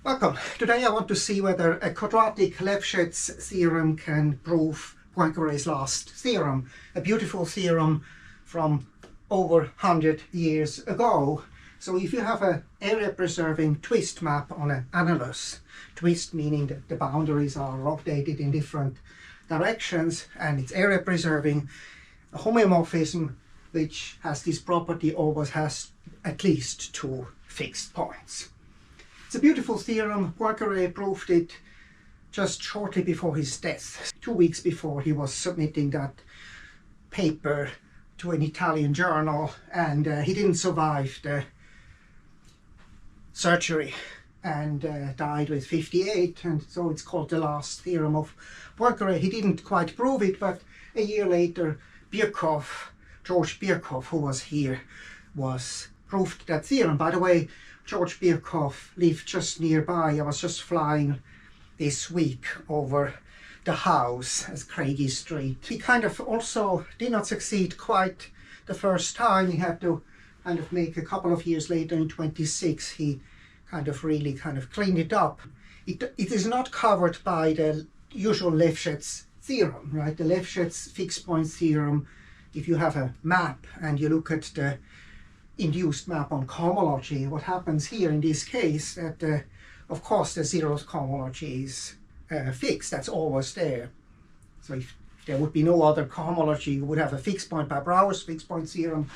Welcome. Today I want to see whether a quadratic Lefschetz theorem can prove Poincaré's last theorem, a beautiful theorem from over 100 years ago. So if you have an area-preserving twist map on an annulus, twist meaning that the boundaries are rotated in different directions and it's area-preserving, a homomorphism which has this property always has at least two fixed points. It's a beautiful theorem. Poincaré proved it just shortly before his death, 2 weeks before he was submitting that paper to an Italian journal, and he didn't survive the surgery and died with 58, and so it's called the last theorem of Poincaré. He didn't quite prove it, but a year later Birkhoff, George Birkhoff, who was here, proved that theorem. By the way, George Birkhoff lived just nearby. I was just flying this week over the house as Craigie Street. He kind of also did not succeed quite the first time. He had to kind of make a couple of years later in 26, he really cleaned it up. It is not covered by the usual Lefschetz theorem, right? The Lefschetz fixed point theorem, if you have a map and you look at the induced map on cohomology, what happens here in this case that of course the zeroth cohomology is fixed, that's always there. So if there would be no other cohomology, you would have a fixed point by Brouwer's fixed point theorem.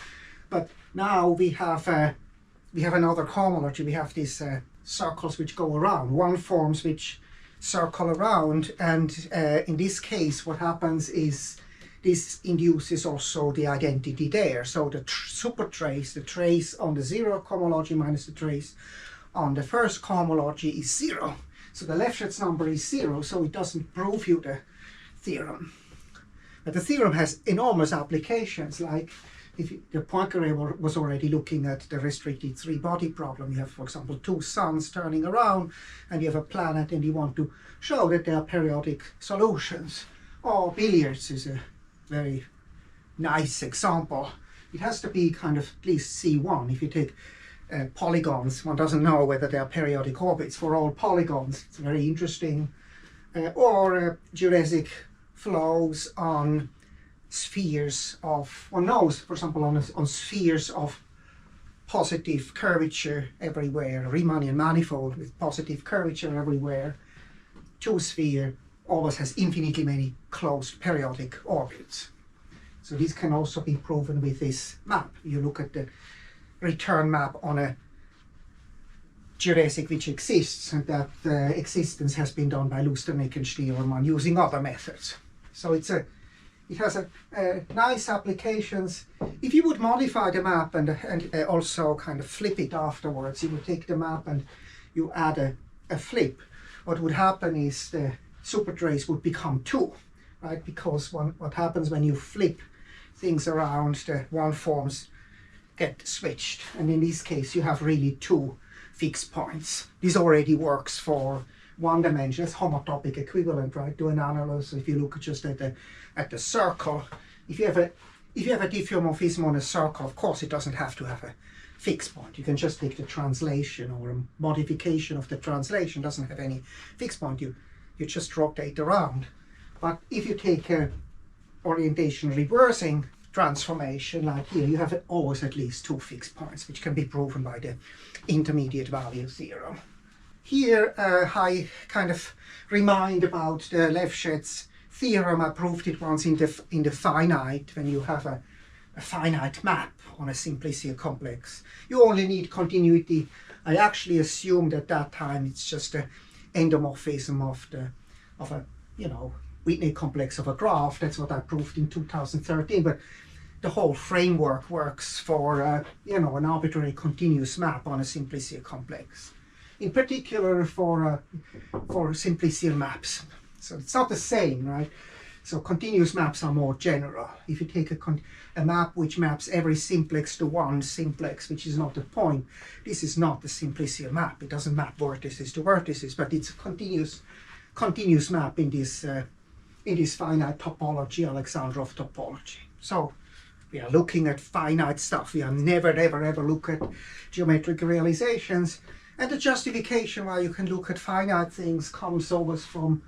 But now we have another cohomology. We have these circles which go around, one forms which circle around, and in this case what happens is this induces also the identity there. So the supertrace, the trace on the zero cohomology minus the trace on the first cohomology is zero. So the Lefschetz number is zero, so it doesn't prove you the theorem. But the theorem has enormous applications, like if the Poincaré was already looking at the restricted three-body problem. You have, for example, two suns turning around, and you have a planet, and you want to show that there are periodic solutions. Or billiards is a very nice example. It has to be at least C1. If you take polygons, one doesn't know whether they are periodic orbits for all polygons. It's very interesting. Or geodesic flows on spheres of, one knows, for example, on spheres of positive curvature everywhere, a Riemannian manifold with positive curvature everywhere. Two-sphere always has infinitely many closed periodic orbits. So this can also be proven with this map. You look at the return map on a geodesic which exists, and that existence has been done by Lusternik and Theorem using other methods. So it has a nice applications. If you would modify the map and also flip it afterwards, you would take the map and you add a flip. What would happen is the supertrace would become 2, right? Because what happens when you flip things around, the one forms get switched, and in this case you have really 2 fixed points. This already works for one dimension. It's homotopic equivalent, right, to an annulus. If you look just at the circle, if you have a diffeomorphism on a circle, of course it doesn't have to have a fixed point. You can just take the translation, or a modification of the translation doesn't have any fixed point. You just rotate around. But if you take a orientation reversing transformation like here, you have always at least 2 fixed points, which can be proven by the intermediate value theorem. Here I remind about the Lefschetz theorem. I proved it once in the finite. When you have a finite map on a simplicial complex, you only need continuity. I actually assumed at that time it's just a endomorphism of a Whitney complex of a graph. That's what I proved in 2013. But the whole framework works for an arbitrary continuous map on a simplicial complex. In particular for simplicial maps. So it's not the same, right? So continuous maps are more general. If you take a map which maps every simplex to one simplex, which is not the point, this is not the simplicial map. It doesn't map vertices to vertices, but it's a continuous map in this finite topology, Alexandrov topology. So we are looking at finite stuff. We are never ever look at geometric realizations. And the justification why you can look at finite things comes always from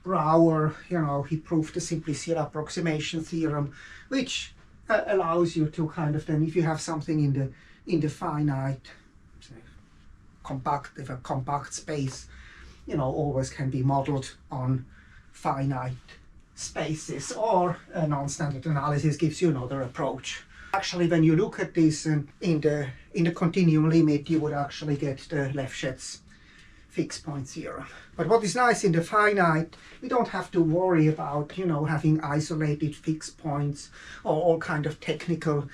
Brouwer. You know, he proved the simplicial approximation theorem, which allows you to kind of then, if you have something in the finite, say, if a compact space, you know, always can be modeled on finite spaces, or a non-standard analysis gives you another approach. Actually, when you look at this in the continuum limit, you would actually get the Lefschetz fixed point theorem. But what is nice in the finite, we don't have to worry about, you know, having isolated fixed points or all kind of technical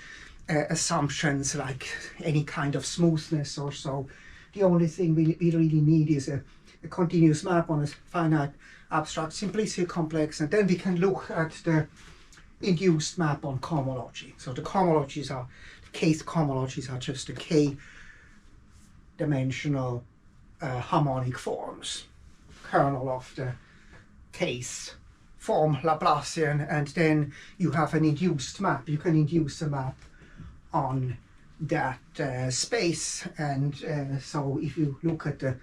assumptions like any kind of smoothness or so. The only thing we really need is a continuous map on a finite abstract simplicial complex, and then we can look at the induced map on cohomology. So the cohomologies are, the kth cohomologies are just the k-dimensional harmonic forms, kernel of the kth form Laplacian, and then you have an induced map. You can induce a map on that space, and so if you look at the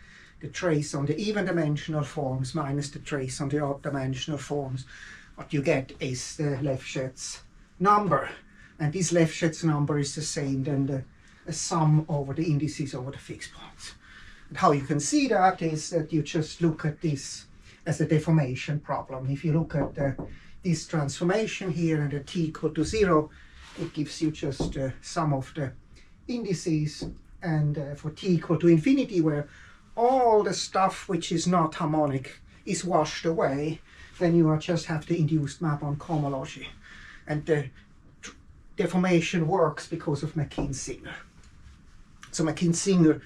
trace on the even dimensional forms minus the trace on the odd dimensional forms, what you get is the Lefschetz number, and this Lefschetz number is the same than the sum over the indices over the fixed points. And how you can see that is that you just look at this as a deformation problem. If you look at this transformation here and the t equal to 0, it gives you just the sum of the indices, and for t equal to infinity, where all the stuff which is not harmonic is washed away, then you just have the induced map on cohomology. And the deformation works because of McKean-Singer. So McKean-Singer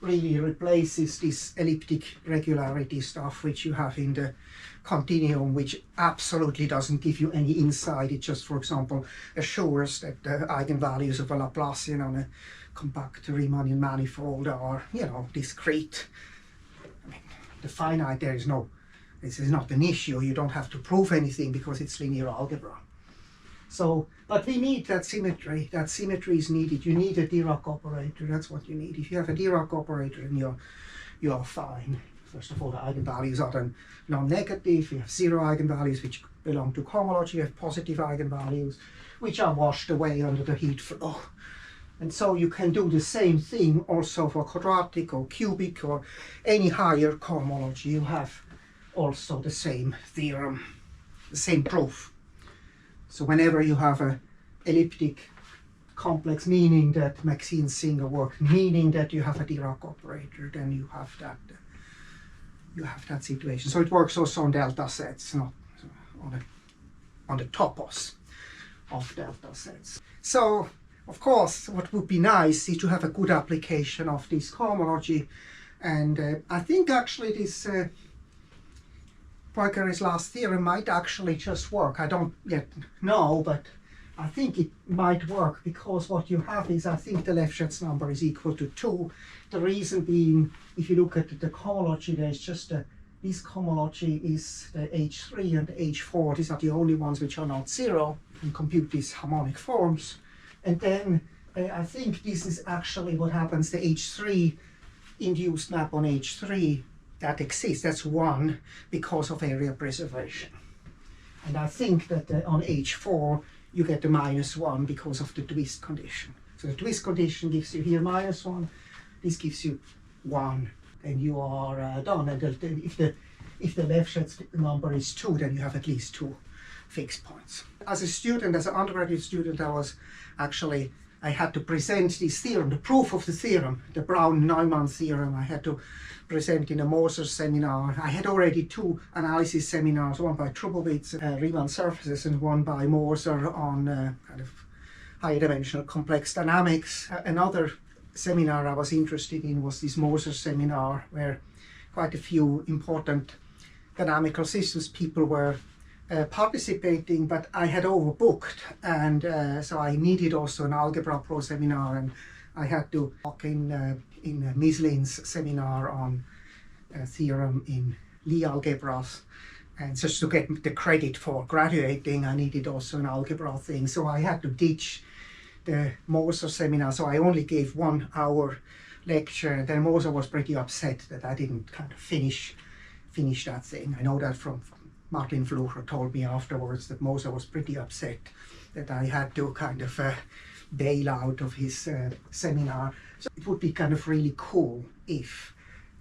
really replaces this elliptic regularity stuff which you have in the continuum, which absolutely doesn't give you any insight. It just, for example, assures that the eigenvalues of a Laplacian on a compact Riemannian manifold are, you know, discrete. I mean, the finite, this is not an issue. You don't have to prove anything because it's linear algebra. So, but we need that symmetry. That symmetry is needed. You need a Dirac operator. That's what you need. If you have a Dirac operator, then you're fine. First of all, the eigenvalues are then non-negative. You have zero eigenvalues which belong to cohomology. You have positive eigenvalues which are washed away under the heat flow. And so you can do the same thing also for quadratic or cubic or any higher cohomology. You have also the same theorem, the same proof. So whenever you have an elliptic complex, meaning that McKean-Singer work, meaning that you have a Dirac operator, then you have that situation. So it works also on delta sets, not on the topos of delta sets. So of course, what would be nice is to have a good application of this cohomology, and I think actually this Poincare's last theorem might actually just work. I don't yet know, but I think it might work, because what you have is, I think the Lefschetz number is equal to 2. The reason being, if you look at the cohomology, there's just this cohomology is the H3 and the H4. These are the only ones which are not 0, and compute these harmonic forms. And then I think this is actually what happens, the H3 induced map on H3 that exists, that's 1 because of area preservation. And I think that on H4 you get the -1 because of the twist condition. So the twist condition gives you here -1, this gives you 1, and you are done. And if the Lefschetz number is 2, then you have at least 2 fixed points. As a student, as an undergraduate student, I had to present this theorem, the proof of the theorem, the Braun-Neumann theorem. I had to present in a Moser seminar. I had already 2 analysis seminars, one by Trubowitz, Riemann surfaces, and one by Moser on kind of higher dimensional complex dynamics. Another seminar I was interested in was this Moser seminar, where quite a few important dynamical systems people were participating, but I had overbooked, and so I needed also an Algebra Pro seminar, and I had to walk in Mislin's seminar on theorem in Lie algebras, and just to get the credit for graduating I needed also an algebra thing, so I had to ditch the Moser seminar. So I only gave 1 hour lecture. Then Moser was pretty upset that I didn't kind of finish that thing. I know that from Martin Flucher told me afterwards that Moser was pretty upset that I had to kind of bail out of his seminar. So it would be kind of really cool if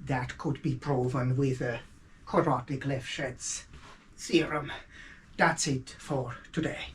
that could be proven with a quadratic Lefschetz theorem. That's it for today.